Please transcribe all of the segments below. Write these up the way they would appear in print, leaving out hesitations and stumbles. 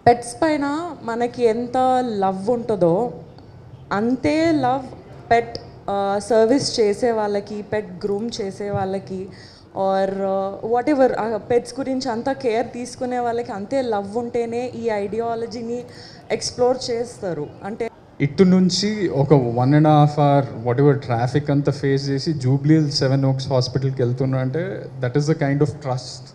Pets పైన మనకి ఎంత లవ్ ఉంటుందో అంతే లవ్ పెట్ సర్వీస్ చేసే వాళ్ళకి, పెట్ గ్రూమ్ చేసే వాళ్ళకి, ఆర్ వాట్ ఎవర్ పెట్స్ గురించి అంతా కేర్ తీసుకునే వాళ్ళకి అంతే లవ్ ఉంటేనే ఈ ఐడియాలజీని ఎక్స్ప్లోర్ చేస్తారు. అంటే ఇటు నుంచి ఒక 1.5 hour వాట్ ఎవర్ ట్రాఫిక్ అంతా ఫేస్ చేసి జూబ్లీ హిల్స్ 7 Oaks హాస్పిటల్కి వెళ్తున్నా అంటే that is the kind of trust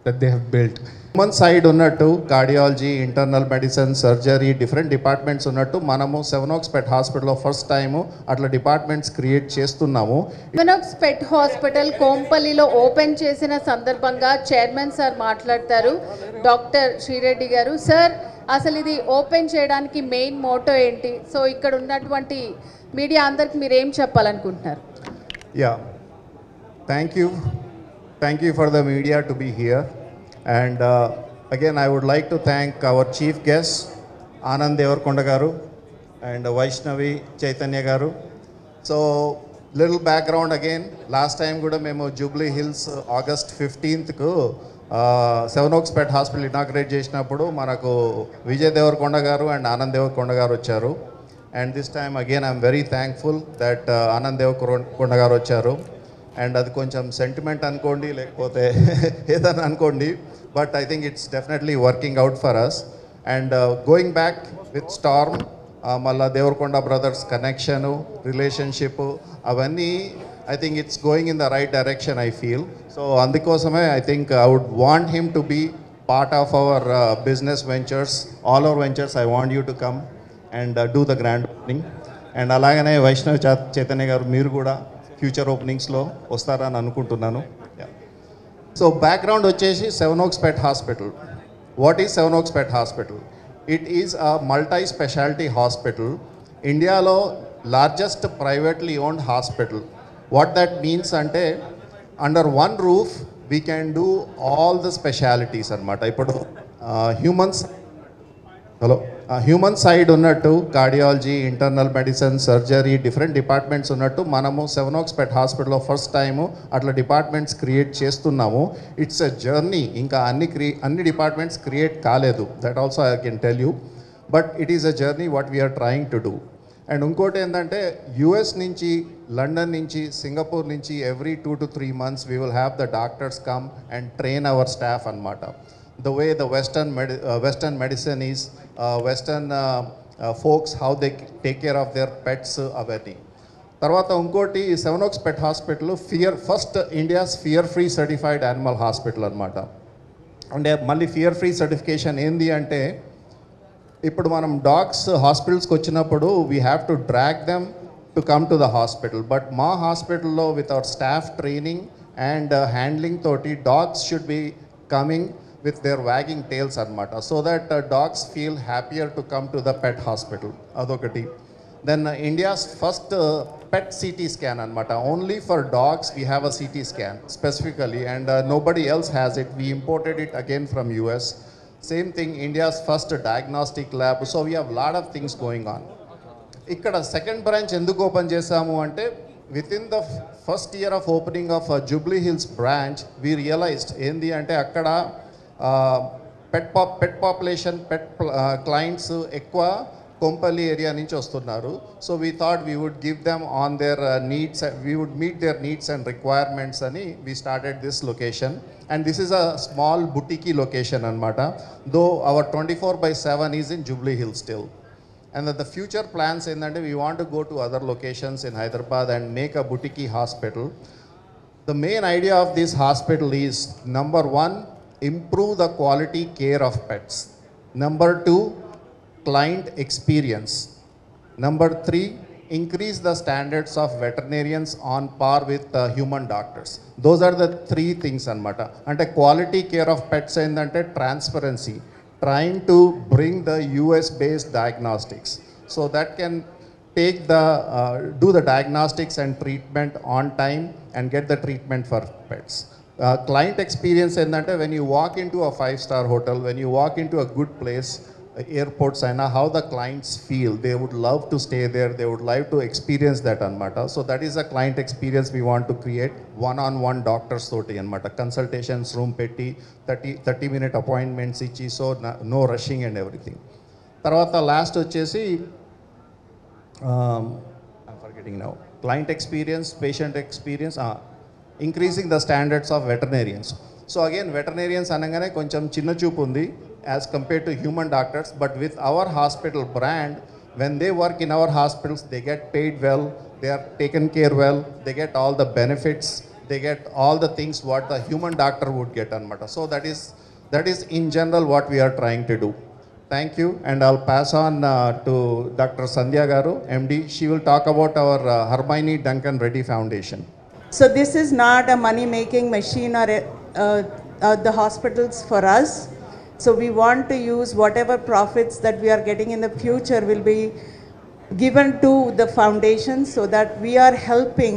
that they have built. Human side ఉన్నట్టు cardiology, internal medicine, surgery, different departments ఉన్నట్టు మనము 7 Oaks పెట్ హాస్పిటల్లో ఫస్ట్ టైము అట్లా డిపార్ట్మెంట్స్ క్రియేట్ చేస్తున్నాము. 7 Oaks పెట్ హాస్పిటల్ కోంపల్లిలో ఓపెన్ చేసిన సందర్భంగా చైర్మన్ సార్ మాట్లాడతారు. డాక్టర్ శ్రీరెడ్డి గారు, సార్ అసలు ఇది ఓపెన్ చేయడానికి మెయిన్ మోటో ఏంటి? సో ఇక్కడ ఉన్నటువంటి మీడియా అందరికి మీరు ఏం చెప్పాలనుకుంటున్నారు? Yeah, thank you for the media to be here. And again, I would like to thank our chief guests, Anand Devarkonda garu and Vaishnavi Chaitanya garu. So, little background again. Last time kuda memo Jubilee Hills August 15th ku 7 Oaks Pet Hospital inaugurate చేసినప్పుడు మనకు విజయ్ దేవరకొండ గారు and Anand Devarakonda గారు వచ్చారు. And this time again I am very thankful that Anand Devarakonda గారు వచ్చారు. And అది కొంచెం sentiment అనుకోండి, లేకపోతే ఏదన్నా అనుకోండి, but I think it's definitely working out for us. And going back with storm, మళ్ళా దేవరకొండ బ్రదర్స్ కనెక్షను, రిలేషన్షిప్, అవన్నీ I think it's going in the right direction I feel. So అందుకోసమే I think I would want him to be part of our business ventures, all our ventures. I want you to come and do the grand opening. And అలాగనే వైష్ణవ్ చైతన్య గారు, మీరు కూడా future ఓపెనింగ్స్లో వస్తారని అనుకుంటున్నాను. So background వచ్చేసి 7 Oaks Pet Hospital. What is 7 Oaks Pet Hospital? It is a multi specialty hospital, ఇండియాలో largest privately owned hospital. What that means అంటే under one roof we can do all the specialties అనమాట. ఇప్పుడు human side ఉన్నట్టు cardiology, internal medicine, surgery, different departments ఉన్నట్టు మనము 7 Oaks pet హాస్పిటల్లో first time అట్లా departments create చేస్తున్నాము. It's a journey. ఇంకా అన్ని డిపార్ట్మెంట్స్ క్రియేట్ కాలేదు, that also I can tell you. But it is a journey what we are trying to do. And ఇంకోటి ఏంటంటే యుఎస్ నుంచి, లండన్ నుంచి, సింగపూర్ నుంచి every 2 to 3 months we will have the doctors come and train our staff అనమాట. The way the Western medicine is, Western folks, how they take care of their pets అవన్నీ. తర్వాత ఇంకోటి 7 Oaks Pet Hospital first India's fear free certified animal hospital అనమాట. అంటే మళ్ళీ fear free certification ఏంది అంటే, ఇప్పుడు మనం డాగ్స్ హాస్పిటల్స్కి వచ్చినప్పుడు we have to drag them to come to the hospital. But మా హాస్పిటల్లో with our staff training and handling తోటి dogs should be coming with their wagging tails anamata, so that dogs feel happier to come to the pet hospital. Adokati. Then India's first pet CT scan anamata. Only for dogs we have a CT scan specifically, and nobody else has it. We imported it again from US. Same thing, India's first diagnostic lab. So we have a lot of things going on. Ikkada second branch enduku open chesamu ante, within the first year of opening of Jubilee Hills branch, we realized endi ante akkada pet population, clients ఎక్కువ Kompally area నుంచి వస్తున్నారు. So we thought we would give them on their needs, we would meet their needs and requirements అని we started this location. And this is a small boutique location అనమాట. Though our 24/7 is in Jubilee Hills still. And the future plans ఏంటంటే we want to go to other locations in Hyderabad and make a boutique hospital. The main idea of this hospital is number 1, improve the quality care of pets. Number 2, client experience. Number 3, increase the standards of veterinarians on par with human doctors. Those are the 3 things anamata. Ante quality care of pets endante transparency, trying to bring the US based diagnostics so that can take the do the diagnostics and treatment on time and get the treatment for pets. Client experience endante, when you walk into a 5-star hotel, when you walk into a good place, airports అయినా how the clients feel. They would love to stay there. They would like to experience that anamata. So that is a client experience we want to create. One-on-one doctors toti anamata. Consultations room petti 30-minute appointments ichi, so no rushing and everything. Tarvata last వచ్చేసి I'm forgetting now. Client experience, patient experience, increasing the standards of veterinarians. So again, veterinarians అనగానే కొంచెం చిన్న చూపు ఉంది as compared to human doctors, but with our hospital brand, when they work in our hospitals, they get paid well, they are taken care well, they get all the benefits, they get all the things what the human doctor would get anamata. So that is in general what we are trying to do. Thank you, and I'll pass on to Dr. Sandhya Garu, MD. She will talk about our Hermione Duncan Reddy Foundation. So this is not a money-making machine or the hospitals for us. So we want to use whatever profits that we are getting in the future will be given to the foundation, so that we are helping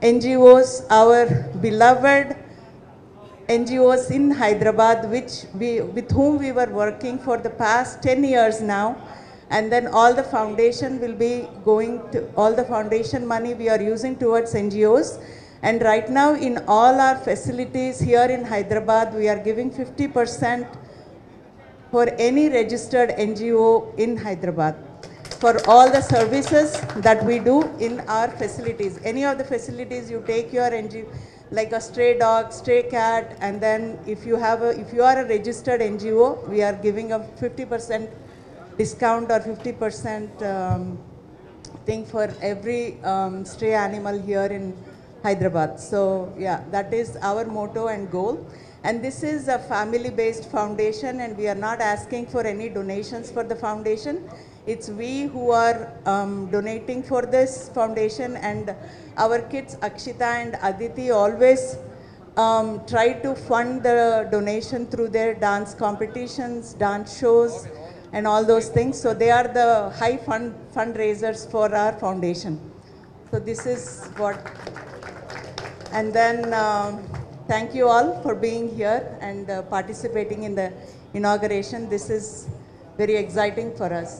NGOs, our beloved NGOs in Hyderabad, with whom we were working for the past 10 years now. And then all the foundation will be going to, all the foundation money we are using towards NGOs. And right now in all our facilities here in Hyderabad, we are giving 50% for any registered NGO in Hyderabad, for all the services that we do in our facilities. Any of the facilities you take your NGO, like a stray dog, stray cat, and then if you are a registered NGO, we are giving a 50% discount or 50% thing for every stray animal here in Hyderabad. So yeah, that is our motto and goal. And this is a family-based foundation, and we are not asking for any donations for the foundation. It's we who are donating for this foundation, and our kids Akshita and Aditi always try to fund the donation through their dance competitions, dance shows, and all those things. So they are the high fundraisers for our foundation. So this is what, and then thank you all for being here and participating in the inauguration. This is very exciting for us.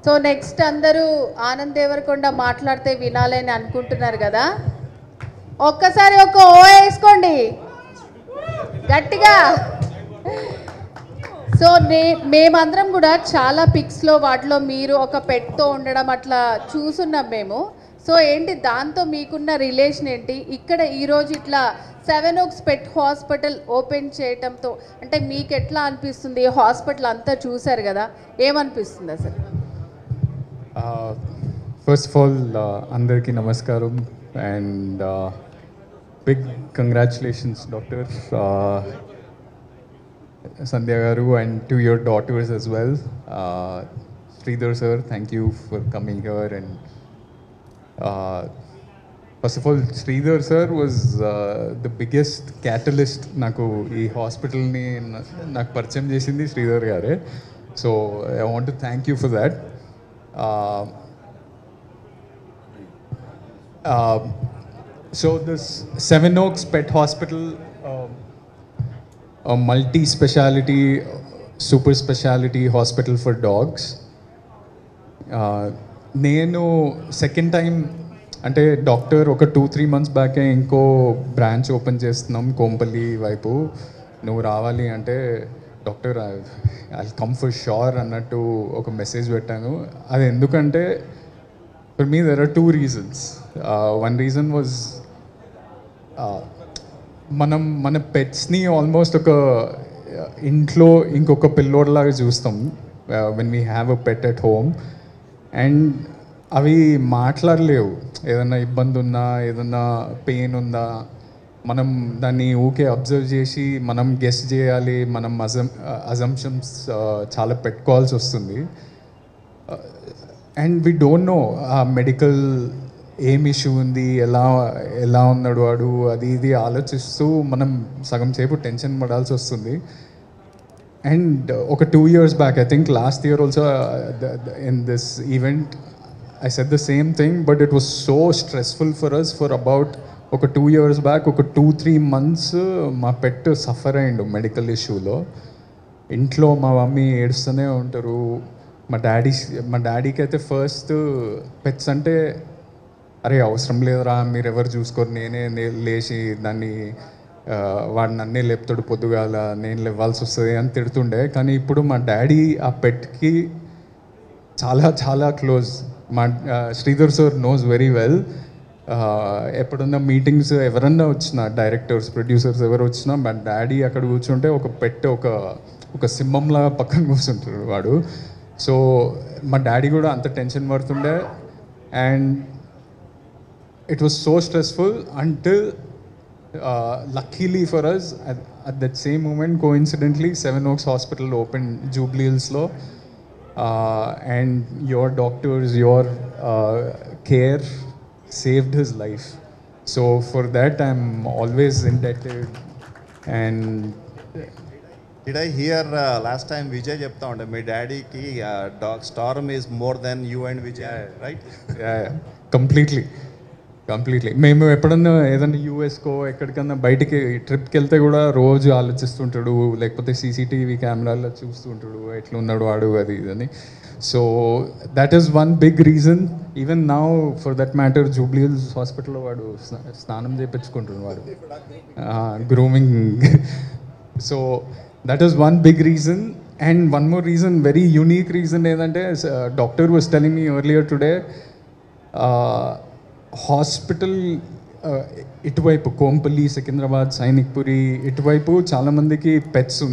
So next అందరూ ఆనంద్ దేవరకొండ మాట్లాడితే వినాలని అనుకుంటున్నారు కదా, ఒక్కసారి ఒక ఓ వేసుకోండి గట్టిగా. So మేమందరం కూడా చాలా పిక్స్లో వాటిలో మీరు ఒక పెట్తో ఉండడం అట్లా చూసున్నాం మేము. సో ఏంటి దాంతో మీకున్న రిలేషన్ ఏంటి? ఇక్కడ ఈరోజు ఇట్లా 7 Oaks పెట్ హాస్పిటల్ ఓపెన్ చేయటంతో అంటే మీకు ఎట్లా అనిపిస్తుంది? హాస్పిటల్ అంతా చూసారు కదా, ఏమనిపిస్తుంది అసలు? First of all, andarki namaskaram and big congratulations, Dr. Sandhya Garu, and to your daughters as well. Sridhar sir, thank you for coming here. And first of all, Sridhar sir was the biggest catalyst naku ee hospital ni nak పరిచయం చేసింది Sridhar గారే. So I want to thank you for that. So this 7 Oaks Pet Hospital, a multi-speciality, super speciality hospital for dogs. నేను second time అంటే doctor ఒక 2-3 months బ్యాకే ఇంకో branch open చేస్తున్నాం కోంపల్లి వైపు, నువ్వు రావాలి అంటే doctor I come for sure అన్నట్టు ఒక మెసేజ్ పెట్టాను. అది ఎందుకంటే for me there are 2 reasons. One reason was మన పెట్స్ని ఆల్మోస్ట్ ఒక ఇంట్లో ఇంకొక పిల్లోడ్లాగా చూస్తాం when we have a pet at home. And అవి మాట్లాడలేవు, ఏదన్నా ఇబ్బంది ఉన్నా ఏదన్నా పెయిన్ ఉందా మనం దాన్ని ఊకే అబ్జర్వ్ చేసి మనం గెస్ చేయాలి, మనం అజంప్షన్స్ చాలా పెట్టుకోవాల్సి వస్తుంది. అండ్ వీ డోంట్ నో ఆ మెడికల్ ఏం ఇష్యూ ఉంది, ఎలా ఉన్నాడు వాడు, అది ఇది ఆలోచిస్తూ మనం సగం సేపు టెన్షన్ పడాల్సి వస్తుంది. అండ్ ఒక 2 years back, I think last year also in this event I said the same thing, but it was so stressful for us for about ఒక 2 years బ్యాక్ ఒక 2-3 months మా పెట్ సఫర్ అయ్యిండు మెడికల్ ఇష్యూలో. ఇంట్లో మా మమ్మీ ఏడుస్తూనే ఉంటారు. మా డాడీకి అయితే ఫస్ట్ పెట్స్ అంటే అరే అవసరం లేదురా, మీరు ఎవరు చూసుకోరు, నేనే లేచి దాన్ని వాడు నన్నే లేపుతాడు పొద్దుగాల, నేను లేవాల్సి వస్తుంది అని తిడుతుండే. కానీ ఇప్పుడు మా డాడీ ఆ పెట్కి చాలా చాలా క్లోజ్. మా Sridhar sir knows very well. ఎప్పుడున్న మీటింగ్స్ ఎవరన్నా వచ్చినా, డైరెక్టర్స్ ప్రొడ్యూసర్స్ ఎవరు వచ్చినా మా డాడీ అక్కడ కూర్చుంటే ఒక పెట్ ఒక సింహంలా పక్కన కూర్చుంటాడు వాడు. సో మా డాడీ కూడా అంత టెన్షన్ పడుతుండే. And it was so stressful until luckily for us at that same moment, coincidentally, Seven Oaks Hospital opened Jubilee Hills-lo, and your doctors, your care saved his life. So for that I'm always indebted. And Did I hear last time Vijay చెప్తా ఉండే మీ డాడీకి dog Storm is more than you and Vijay, right? Completely మేము ఎప్పుడన్నా ఏదన్నా యూఎస్కో ఎక్కడికన్నా బయటికి ట్రిప్కి వెళ్తే కూడా రోజు ఆలోచిస్తుంటాడు, లేకపోతే సీసీటీవీ కెమెరాల్లో చూస్తుంటాడు ఎట్లున్నాడు వాడు అది ఇదని. So that is one big reason. Even now for that matter Jubilee Hills హాస్పిటల్లో వాడు స్నానం చేయించుకుంటున్నాడు వాడు, grooming. So that is one big reason. And one more reason, very unique reason ఏంటంటే, doctor was telling me earlier today, hospital ఇటువైపు కోంపల్లి, సికింద్రాబాద్, సైనిక్పురి ఇటువైపు చాలామందికి pets,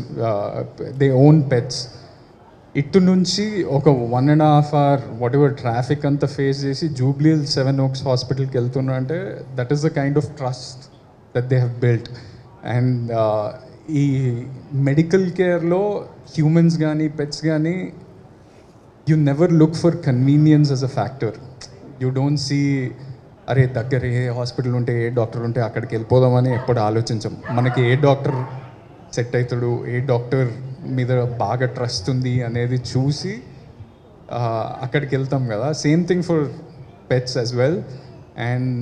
they own pets. ఇటు నుంచి ఒక 1.5 hour వాట్ ఎవర్ ట్రాఫిక్ అంతా ఫేస్ చేసి జూబ్లీ హిల్స్ సెవెన్ ఓక్స్ హాస్పిటల్కి వెళ్తున్నారు అంటే that is the kind of trust that they have built. And ఈ మెడికల్ కేర్లో హ్యూమన్స్ కానీ పెట్స్ కానీ you never look for convenience as a factor. You don't see అరే దగ్గర ఏ హాస్పిటల్ ఉంటే, ఏ డాక్టర్ ఉంటే అక్కడికి వెళ్ళిపోదామని ఎప్పుడు ఆలోచించం. మనకి ఏ డాక్టర్ సెట్ అవుతాడు, ఏ డాక్టర్ మీద బాగా ట్రస్ట్ ఉంది అనేది చూసి అక్కడికి వెళ్తాం కదా. Same thing for pets as well. And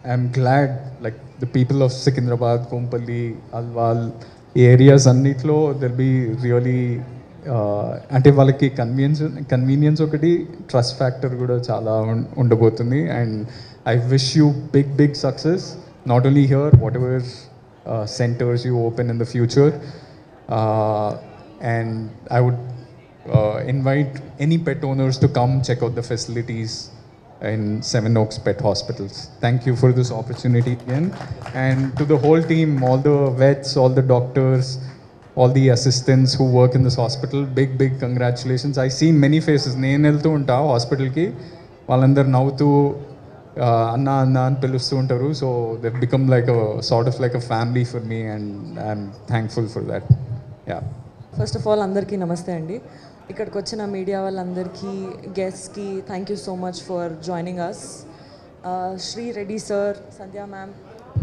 I'm glad like the people of Secunderabad, Kompally, Alwal ఈ ఏరియాస్ అన్నిట్లో దెల్ బీ రియలీ అంటే వాళ్ళకి కన్వీనియన్స్ ఒకటి, ట్రస్ట్ ఫ్యాక్టర్ కూడా చాలా ఉండబోతుంది. And I wish you big success, not only here, whatever centers you open in the future. And I would invite any pet owners to come check out the facilities in Seven Oaks Pet Hospitals. Thank you for this opportunity again. And to the whole team, all the vets, all the doctors, all the assistants who work in this hospital, big congratulations. I see many faces. నేను వెళ్తూ ఉంటా హాస్పిటల్కి, వాళ్ళందరూ నవ్వుతూ అన్న అని పిలుస్తూ ఉంటారు. So they become like sort of like a family for me and I'm thankful for that. Yeah, first of all అందరికీ నమస్తే అండి. ఇక్కడికి వచ్చిన మీడియా వాళ్ళందరికీ, గెస్ట్కి thank you so much for joining us. Sri Reddy sir, Sandhya ma'am,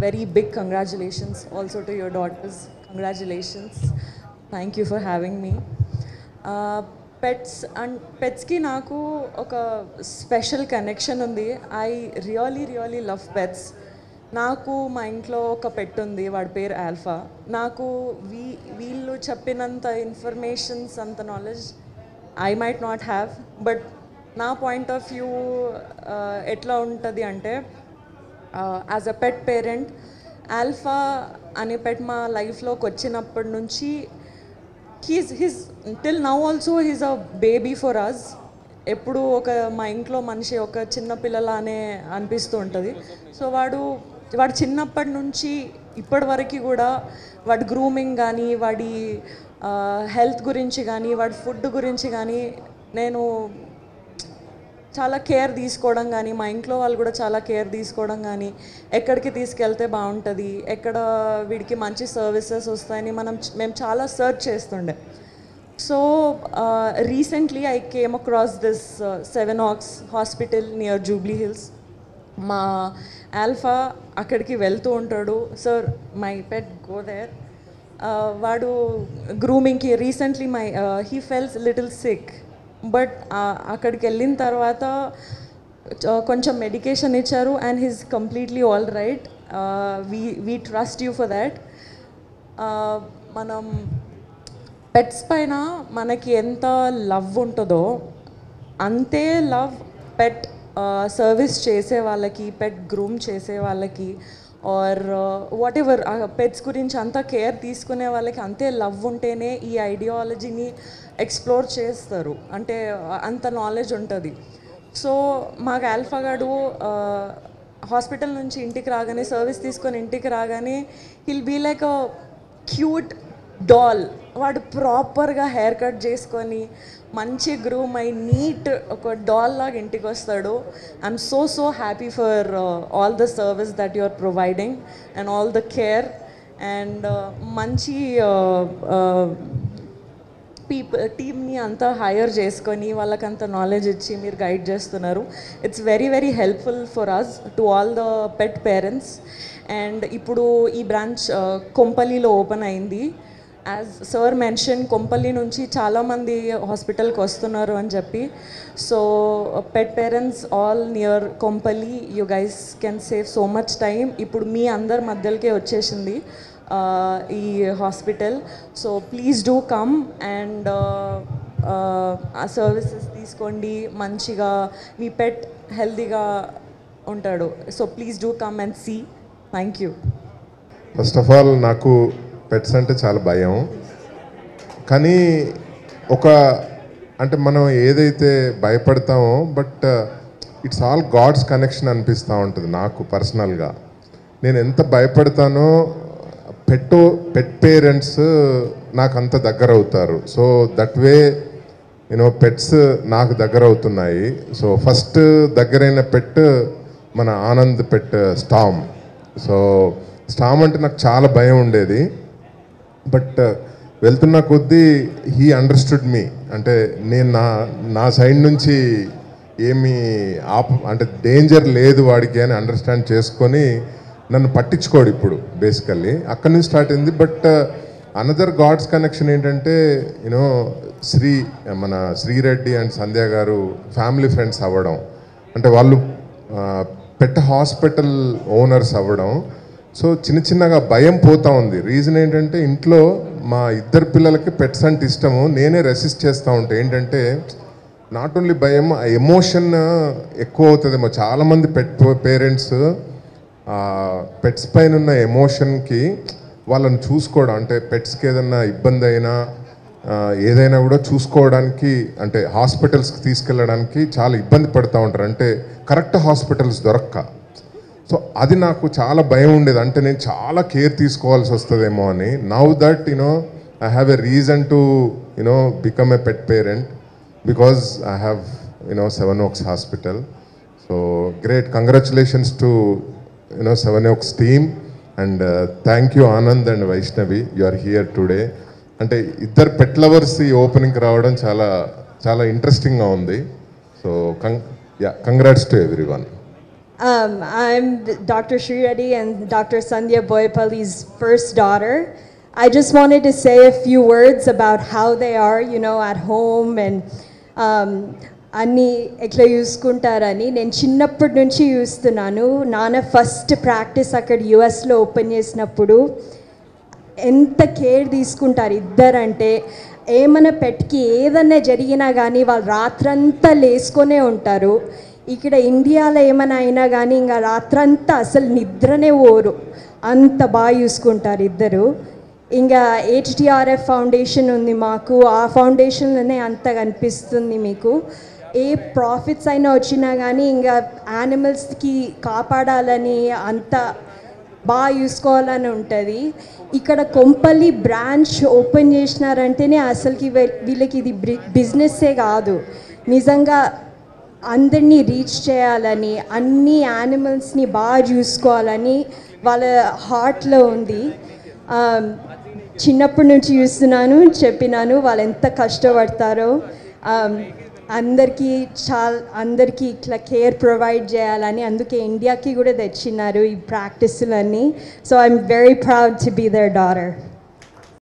very big congratulations also to your daughters. Congratulations, thank you for having me. పెట్స్కి నాకు ఒక స్పెషల్ కనెక్షన్ ఉంది. I really love pets. నాకు మా ఇంట్లో ఒక పెట్ ఉంది, వాడి పేరు ఆల్ఫా. నాకు వీళ్ళు చెప్పినంత ఇన్ఫర్మేషన్స్, అంత knowledge I might not have, but నా పాయింట్ ఆఫ్ వ్యూ ఎట్లా ఉంటుంది అంటే, as a pet parent, alpha అనే పెట్ మా లైఫ్లోకి వచ్చినప్పటి నుంచి he's till now also he's a baby for us. ఎప్పుడు మా ఇంట్లో మనిషి ఒక చిన్న పిల్లలానే అనిపిస్తూ ఉంటుంది. సో వాడు చిన్నప్పటి నుంచి ఇప్పటి వరకు కూడా వాడి గ్రూమింగ్ కానీ, వాడి హెల్త్ గురించి కానీ, వాడి ఫుడ్ గురించి కానీ నేను చాలా కేర్ తీసుకోవడం కానీ, మా ఇంట్లో వాళ్ళు కూడా చాలా కేర్ తీసుకోవడం కానీ, ఎక్కడికి తీసుకెళ్తే బాగుంటుంది, ఎక్కడ వీడికి మంచి సర్వీసెస్ వస్తాయని మేము చాలా సర్చ్ చేస్తుండే. So recently I came across this seven oaks hospital near Jubilee Hills. మా ఆల్ఫా అక్కడికి వెళ్తూ ఉంటాడు. Sir my pet go there. వాడు గ్రూమింగ్కి recently he fells little sick, but అక్కడికి వెళ్ళిన తర్వాత కొంచెం మెడికేషన్ ఇచ్చారు and he's completely all right. We trust you for that. మనం పెట్స్ పైన మనకి ఎంత లవ్ ఉంటుందో అంతే లవ్ పెట్ సర్వీస్ చేసే వాళ్ళకి, పెట్ గ్రూమ్ చేసే వాళ్ళకి, ఆర్ వాట్ ఎవర్ పెట్స్ గురించి అంత కేర్ తీసుకునే వాళ్ళకి అంతే లవ్ ఉంటేనే ఈ ఐడియాలజీని ఎక్స్ప్లోర్ చేస్తారు, అంటే అంత నాలెడ్జ్ ఉంటుంది. సో మాకు ఆల్ఫాగాడు హాస్పిటల్ నుంచి ఇంటికి రాగానే, సర్వీస్ తీసుకొని ఇంటికి రాగానే he'll be like a cute doll. వాడు ప్రాపర్గా హెయిర్ కట్ చేసుకొని మంచి గ్రూమ్ అయి నీట్ ఒక డాల్ లాగా ఇంటికి వస్తాడు. I'm so happy for all the service that you are providing and all the care and మంచి టీమ్ని అంతా హైర్ చేసుకొని వాళ్ళకంత నాలెడ్జ్ ఇచ్చి మీరు గైడ్ చేస్తున్నారు. It's very helpful for us to all the pet parents. And ఇప్పుడు ఈ బ్రాంచ్ కొంపల్లిలో ఓపెన్ అయింది. యాజ్ సార్ మెన్షన్, కొంపల్లి నుంచి చాలామంది హాస్పిటల్కి వస్తున్నారు అని చెప్పి. So pet parents all near Kompally, you guys can save so much time. ఇప్పుడు మీ అందరి మధ్యలోకే వచ్చేసింది ఈ hospital. So please do come and ఆ సర్వీసెస్ తీసుకోండి. మంచిగా మీ పెట్ హెల్తీగా ఉంటాడు. So please do come and see. Thank you. First of all నాకు పెట్స్ అంటే చాలా భయం, కానీ అంటే మనం ఏదైతే భయపడతామో but it's all God's connection అనిపిస్తూ ఉంటుంది నాకు పర్సనల్గా. నేను ఎంత భయపడతానో పెట్ పేరెంట్స్ నాకు అంత దగ్గర అవుతారు. సో దట్ వే పెట్స్ నాకు దగ్గర అవుతున్నాయి. సో ఫస్ట్ దగ్గరైన పెట్ మన ఆనంద్ పెట్ స్టామ్. సో స్టామ్ అంటే నాకు చాలా భయం ఉండేది, బట్ వెళ్తున్న కొద్దీ హీ అండర్స్టూడ్ మీ. అంటే నేను నా సైడ్ నుంచి ఏమి అంటే డేంజర్ లేదు వాడికి అని అండర్స్టాండ్ చేసుకొని నన్ను పట్టించుకోడు ఇప్పుడు. బేసికల్లీ అక్కడి నుంచి స్టార్ట్ అయింది. బట్ అనదర్ గాడ్స్ కనెక్షన్ ఏంటంటే మన శ్రీరెడ్డి అండ్ సంధ్య గారు ఫ్యామిలీ ఫ్రెండ్స్ అవ్వడం, అంటే వాళ్ళు పెట్ హాస్పిటల్ ఓనర్స్ అవ్వడం. సో చిన్నగా భయం పోతూ ఉంది. రీజన్ ఏంటంటే ఇంట్లో మా ఇద్దరు పిల్లలకి పెట్స్ అంటే ఇష్టము, నేనే రెసిస్ట్ చేస్తూ ఉంటాను. ఏంటంటే నాట్ ఓన్లీ భయం, ఎమోషన్ ఎక్కువ అవుతుందేమో. చాలామంది పేరెంట్స్ పెట్స్ పైన ఉన్న ఎమోషన్కి వాళ్ళని చూసుకోవడం, అంటే పెట్స్కి ఏదైనా ఇబ్బంది అయినా ఏదైనా కూడా చూసుకోవడానికి, అంటే హాస్పిటల్స్కి తీసుకెళ్ళడానికి చాలా ఇబ్బంది పడుతూ ఉంటారు, అంటే కరెక్ట్ హాస్పిటల్స్ దొరక్క. సో అది నాకు చాలా భయం ఉండేది, అంటే నేను చాలా కేర్ తీసుకోవాల్సి వస్తుందేమో అని. Now that I have a reason to become a pet parent because I have 7 Oaks hospital. So great, congratulations to Seven Oaks team, and thank you Anand and Vaishnavi, you are here today. అంటే ఇద్దరు pet lovers ఈ ఓపెనింగ్కి రావడం చాలా చాలా ఇంట్రెస్టింగ్గా ఉంది. So congrats to everyone. I'm Dr. Sri Reddy and Dr. Sandhya Boyapalli's first daughter. I just wanted to say a few words about how they are, at home and అన్నీ ఎట్లా చూసుకుంటారని. నేను చిన్నప్పటి నుంచి చూస్తున్నాను. నాన్న ఫస్ట్ ప్రాక్టీస్ అక్కడ యుఎస్లో open చేసినప్పుడు ఎంత కేర్ తీసుకుంటారు ఇద్దరంటే. ఏమైనా పెట్కి ఏదన్నా జరిగినా కానీ వాళ్ళు రాత్రంతా లేసుకొనే ఉంటారు. ఇక్కడ ఇండియాలో ఏమైనా అయినా కానీ ఇంకా రాత్రంతా అసలు నిద్రనే పోరు, అంత బాగా చూసుకుంటారు ఇద్దరు. ఇంకా HTRF ఫౌండేషన్ ఉంది మాకు, ఆ ఫౌండేషన్లోనే అంత కనిపిస్తుంది మీకు. ఏ ప్రాఫిట్స్ అయినా వచ్చినా కానీ ఇంకా యానిమల్స్కి కాపాడాలని అంత బాగా చూసుకోవాలని ఉంటుంది. ఇక్కడ కొంపల్లి బ్రాంచ్ ఓపెన్ చేసినారంటేనే అసలుకి వీళ్ళకి ఇది బిజినెస్సే కాదు, నిజంగా అందరినీ రీచ్ చేయాలని, అన్ని యానిమల్స్ని బాగా చూసుకోవాలని వాళ్ళ హార్ట్లో ఉంది. చిన్నప్పటి నుంచి చూస్తున్నాను, చెప్పినాను వాళ్ళు ఎంత కష్టపడతారో. అందరికీ ఇట్లా కేర్ ప్రొవైడ్ చేయాలని, అందుకే ఇండియాకి కూడా తెచ్చినారు ఈ ప్రాక్టీసులన్నీ. So I'm very proud to be their daughter.